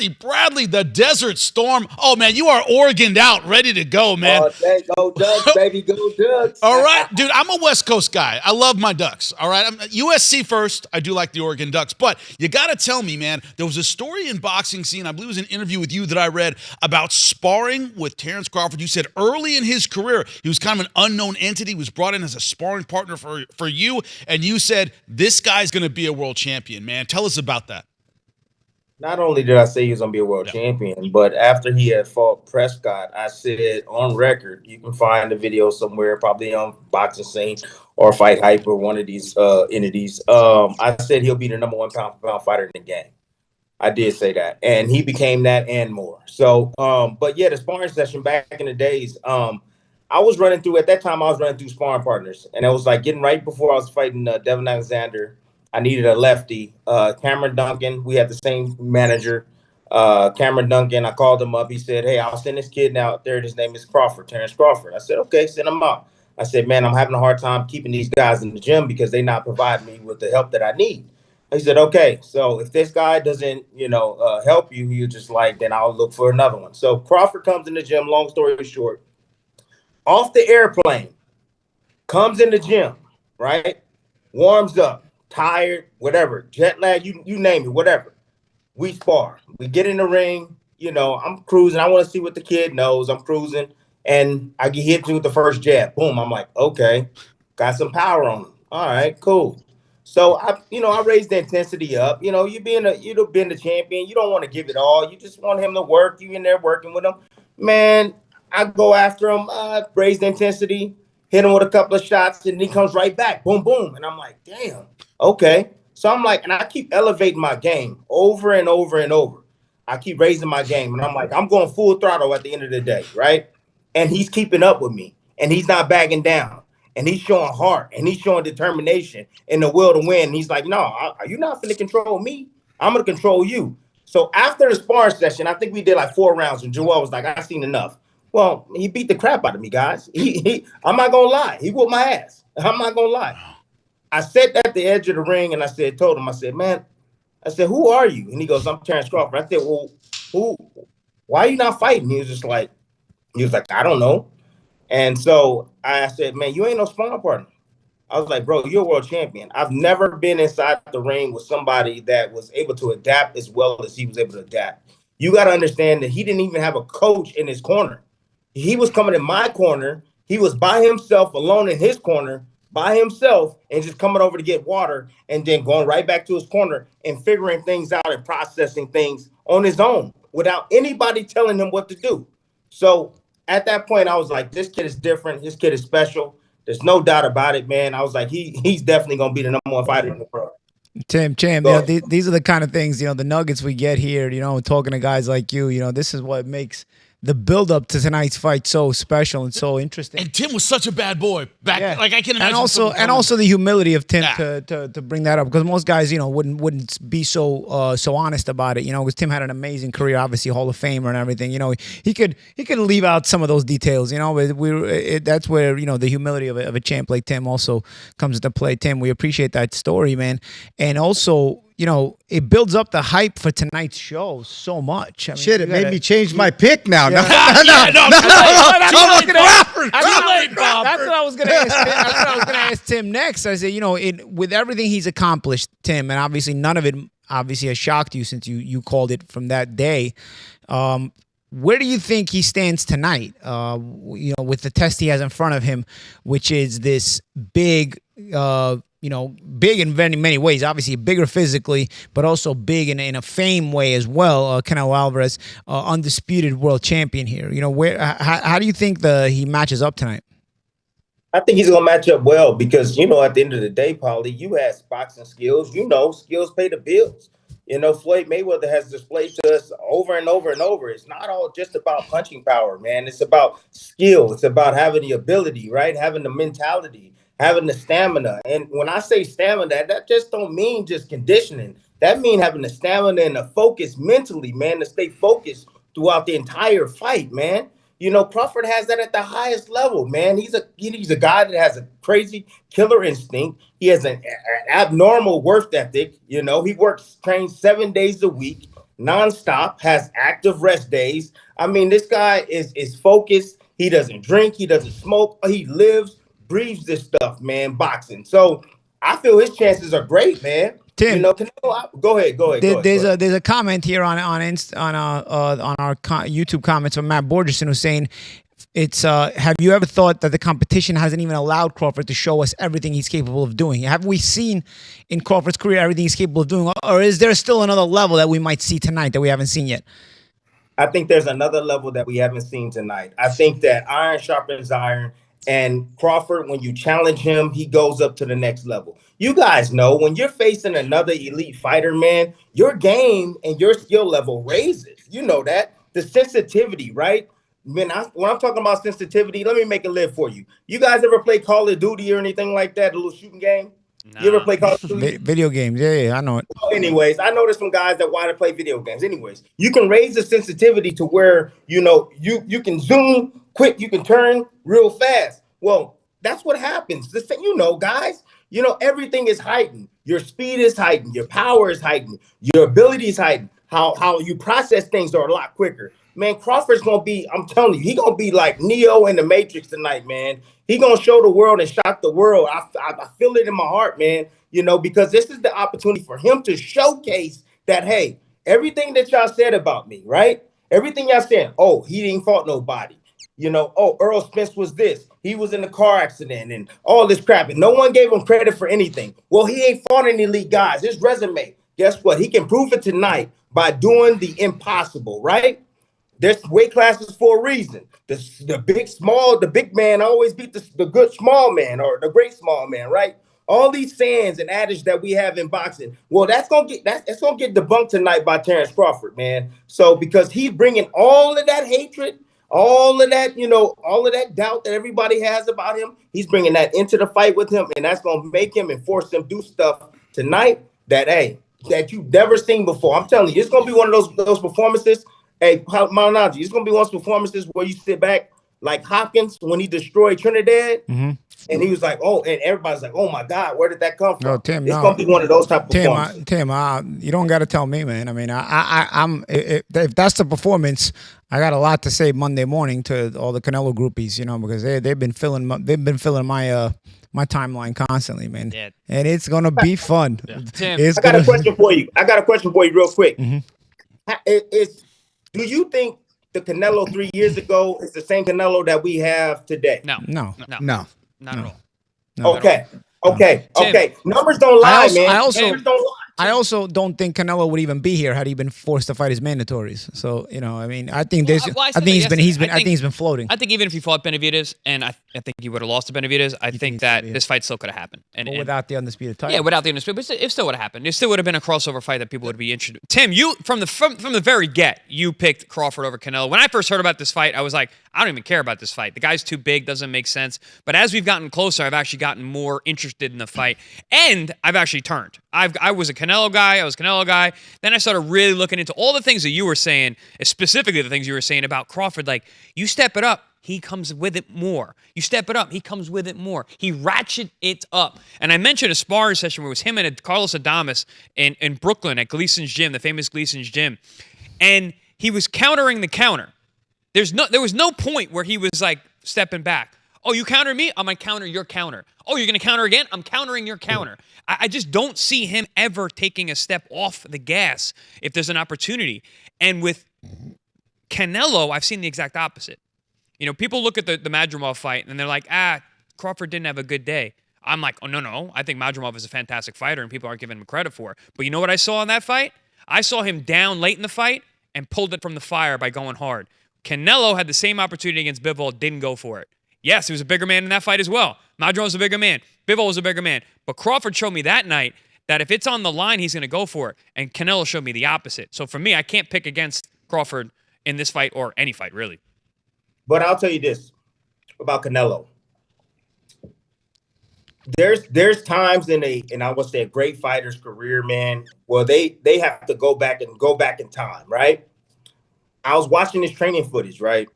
Timothy Bradley, the Desert Storm. Oh, man, you are Oregoned out, ready to go, man. Hey, go Ducks, baby, go Ducks. All right, dude, I'm a West Coast guy. I love my Ducks, all right? I'm USC first. I do like the Oregon Ducks. But you got to tell me, man, there was a story in Boxing Scene, I believe it was an interview with you that I read about sparring with Terrence Crawford. You said early in his career, he was kind of an unknown entity, was brought in as a sparring partner for you, and you said, this guy's going to be a world champion, man. Tell us about that. Not only did I say he was going to be a world champion, but after he had fought Prescott, I said on record, you can find the video somewhere, probably on Boxing Scene or Fight Hype or one of these entities. I said he'll be the number 1 pound-for-pound fighter in the game. I did say that. And he became that and more. So, but yeah, the sparring session back in the days, I was running through, at that time, I was running through sparring partners. And it was like getting right before I was fighting Devin Alexander. I needed a lefty. Cameron Duncan, we had the same manager. Cameron Duncan, I called him up. He said, hey, I'll send this kid out there. His name is Crawford, Terrence Crawford. I said, okay, send him out. I said, man, I'm having a hard time keeping these guys in the gym because they not provide me with the help that I need. He said, okay, so if this guy doesn't, help you, you just like, then I'll look for another one. So Crawford comes in the gym, long story short, off the airplane, comes in the gym, right? Warms up. Tired, whatever, jet lag, you name it, whatever. We spar. We get in the ring. I'm cruising. I want to see what the kid knows. I'm cruising, and I get hit with the first jab. Boom. I'm like, okay, got some power on him. All right, cool. So I raised the intensity up. You've been the champion. You don't want to give it all. You just want him to work. You in there working with him, man. I go after him. Raise the intensity. Hit him with a couple of shots, and he comes right back. Boom, boom. And I'm like, damn. Okay. So I'm like, and I keep elevating my game over and over and over. I keep raising my game. And I'm like, I'm going full throttle at the end of the day, right? And he's keeping up with me. And he's not bagging down. And he's showing heart. And he's showing determination and the will to win. And he's like, no, are you not going to control me? I'm going to control you. So after the sparring session, I think we did like 4 rounds. And Joel was like, I've seen enough. Well, he beat the crap out of me, guys. I'm not going to lie. He whooped my ass. I'm not going to lie. I sat at the edge of the ring and I told him, I said, man, who are you? And he goes, I'm Terrence Crawford. I said, well, why are you not fighting? He was like, I don't know. And so I said, man, you ain't no sparring partner. I was like, bro, you're a world champion. I've never been inside the ring with somebody that was able to adapt as well as he was able to adapt. You got to understand that he didn't even have a coach in his corner. He was coming in my corner. He was by himself, alone in his corner, by himself, and just coming over to get water and then going right back to his corner and figuring things out and processing things on his own without anybody telling him what to do. So at that point, I was like, this kid is different. This kid is special. There's no doubt about it, man. I was like, he's definitely going to be the number 1 fighter in the world. Tim, these are the kind of things, the nuggets we get here, talking to guys like you, this is what makes the build-up to tonight's fight so special and so interesting. And Tim was such a bad boy back. Yeah. Like I can imagine. And also the humility of Tim to bring that up, because most guys, wouldn't be so honest about it, because Tim had an amazing career, obviously Hall of Famer and everything. He could leave out some of those details. That's where the humility of a champ like Tim also comes into play. Tim, we appreciate that story, man, and also, it builds up the hype for tonight's show so much. I mean, shit, it made me change my pick now. Yeah. That's what I was gonna ask. That's what I was gonna ask Tim next. I said, with everything he's accomplished, Tim, and obviously none of it has shocked you since you called it from that day. Where do you think he stands tonight? With the test he has in front of him, which is this big. Big in many ways, obviously bigger physically, but also big in a fame way as well. Canelo Alvarez, undisputed world champion here. How do you think he matches up tonight? I think he's going to match up well because, at the end of the day, Paulie, you have boxing skills. Skills pay the bills. Floyd Mayweather has displayed to us over and over and over. It's not all just about punching power, man. It's about skill. It's about having the ability, right? Having the mentality. Having the stamina. And when I say stamina, that just don't mean just conditioning. That means having the stamina and the focus mentally, man, to stay focused throughout the entire fight, man. Crawford has that at the highest level, man. He's a guy that has a crazy killer instinct. He has an abnormal work ethic. He trains 7 days a week, nonstop, has active rest days. I mean, this guy is focused. He doesn't drink. He doesn't smoke. He lives, breathes this stuff, man, boxing. So I feel his chances are great, man. Tim, you know, go ahead. There's a comment here on our YouTube comments from Matt Borgerson who's saying, it's have you ever thought that the competition hasn't even allowed Crawford to show us everything he's capable of doing? Have we seen in Crawford's career everything he's capable of doing, or is there still another level that we might see tonight that we haven't seen yet? I think there's another level that we haven't seen tonight. I think that iron sharpens iron, and Crawford, when you challenge him, he goes up to the next level. You guys know when you're facing another elite fighter, man, your game and your skill level raises. You know that. The sensitivity, right? When I'm talking about sensitivity, let me make it live for you. You guys ever play Call of Duty or anything like that, a little shooting game? No. You ever play Call of Duty? Video games, yeah, I know it. Anyways, I know there's some guys that want to play video games. Anyways, you can raise the sensitivity to where, you know, you can zoom quick, you can turn real fast. Well, that's what happens. This thing, you know, guys, you know, everything is heightened. Your speed is heightened. Your power is heightened. Your ability is heightened. How you process things are a lot quicker. Man, Crawford's going to be, I'm telling you, he's going to be like Neo in the Matrix tonight, man. He's going to show the world and shock the world. I feel it in my heart, man, you know, because this is the opportunity for him to showcase that, hey, everything that y'all said about me, right? Everything y'all said, oh, he didn't fault nobody. You know, oh, Earl Spence was this. He was in a car accident and all this crap. And no one gave him credit for anything. Well, he ain't fought any elite guys. His resume, guess what? He can prove it tonight by doing the impossible, right? There's weight classes for a reason. The big man always beat the good small man or the great small man, right? All these sayings and adage that we have in boxing. Well, that's gonna get debunked tonight by Terrence Crawford, man. So because he's bringing all of that hatred, all of that, you know, all of that doubt that everybody has about him, he's bringing that into the fight with him, and that's gonna make him and force him to do stuff tonight that you've never seen before. I'm telling you, it's gonna be one of those performances. Hey, Malnaji, it's going to be one of those performances where you sit back like Hopkins when he destroyed Trinidad. Mm-hmm. And he was like, oh, and everybody's like, oh, my God, where did that come from? No, Tim, it's going to be one of those type of performances. Tim, you don't got to tell me, man. I mean, if that's the performance, I got a lot to say Monday morning to all the Canelo groupies, you know, because they've been filling my timeline constantly, man. Yeah. And it's going to be fun. Yeah. Tim, I got a question for you. Real quick. Mm-hmm. Do you think the Canelo 3 years ago is the same Canelo that we have today? No. Not at all. No. Okay. Numbers don't lie, man. Numbers don't lie. I also don't think Canelo would even be here had he been forced to fight his mandatories. So, you know, I mean, I think he's been floating. I think even if he fought Benavidez, and I think he would have lost to Benavidez, I think that this fight still could have happened. And without the undisputed title. Yeah, without the undisputed, but it still would have happened. It still would have been a crossover fight that people would be interested in. Tim, you from the very get, you picked Crawford over Canelo. When I first heard about this fight, I was like, I don't even care about this fight. The guy's too big, doesn't make sense. But as we've gotten closer, I've actually gotten more interested in the fight, and I've actually turned. I was a Canelo guy. Then I started really looking into all the things that you were saying, specifically the things you were saying about Crawford. Like, you step it up, he comes with it more. You step it up, he comes with it more. He ratchet it up. And I mentioned a sparring session where it was him and Carlos Adames in Brooklyn at Gleason's gym, the famous Gleason's gym. And he was countering the counter. There was no point where he was like stepping back. Oh, you counter me? I'm going to counter your counter. Oh, you're going to counter again? I'm countering your counter. I just don't see him ever taking a step off the gas if there's an opportunity. And with Canelo, I've seen the exact opposite. You know, people look at the Madrimov fight and they're like, Crawford didn't have a good day. I'm like, oh, no. I think Madrimov is a fantastic fighter and people aren't giving him credit for it. But you know what I saw in that fight? I saw him down late in the fight and pulled it from the fire by going hard. Canelo had the same opportunity against Bivol, didn't go for it. Yes, he was a bigger man in that fight as well. Madrimov was a bigger man. Bivol was a bigger man. But Crawford showed me that night that if it's on the line, he's going to go for it. And Canelo showed me the opposite. So for me, I can't pick against Crawford in this fight or any fight, really. But I'll tell you this about Canelo. There's times in I would say a great fighter's career, man, where they have to go back in time, right? I was watching his training footage, right?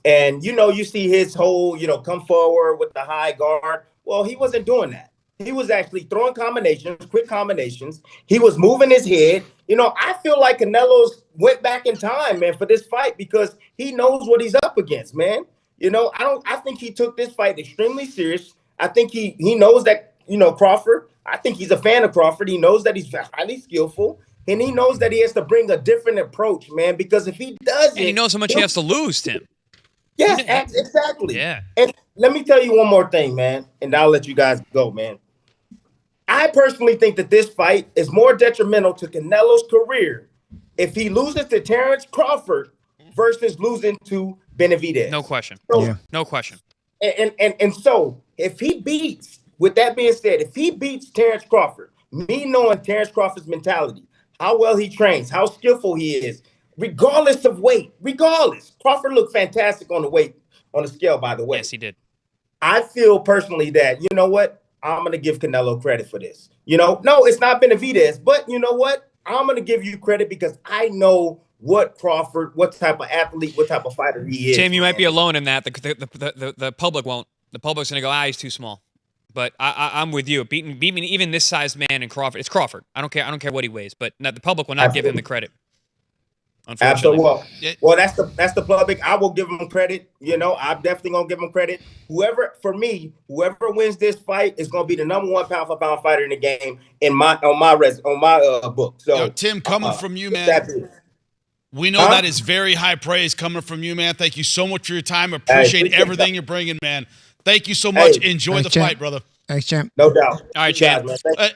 And, you know, you see his whole, you know, come forward with the high guard. Well, he wasn't doing that. He was actually throwing combinations, quick combinations. He was moving his head. You know, I feel like Canelo's went back in time, man, for this fight because he knows what he's up against, man. You know, I think he took this fight extremely serious. I think he knows that, you know, Crawford, I think he's a fan of Crawford. He knows that he's highly skillful, and he knows that he has to bring a different approach, man, because if he doesn't. And he knows how much he has to lose, Tim. Yes, exactly. Yeah. And let me tell you one more thing, man, and I'll let you guys go, man. I personally think that this fight is more detrimental to Canelo's career if he loses to Terrence Crawford versus losing to Benavidez. No question. So, No question. And so if he beats, with that being said, if he beats Terrence Crawford, me knowing Terrence Crawford's mentality, how well he trains, how skillful he is, regardless of weight, Crawford looked fantastic on the scale, by the way. Yes, he did. I feel personally that, you know what? I'm going to give Canelo credit for this. You know, no, it's not Benavidez, but you know what? I'm going to give you credit because I know what Crawford, what type of athlete, what type of fighter he is. Tim, you might be alone in that. The public won't. The public's going to go, he's too small. But I'm with you. Beating even this sized man in Crawford. It's Crawford. I don't care what he weighs, but the public will not give him the credit. Unfortunately. Absolutely. Well, that's the public. I will give him credit. You know, I'm definitely gonna give him credit. Whoever wins this fight is gonna be the number 1 pound for pound fighter in the game on my book. So, Tim, coming from you, man. We know that is very high praise coming from you, man. Thank you so much for your time. Appreciate everything you're bringing, man. Thank you so much. Enjoy the fight, brother. Thanks, champ. No doubt. All right, champ. Guys, man.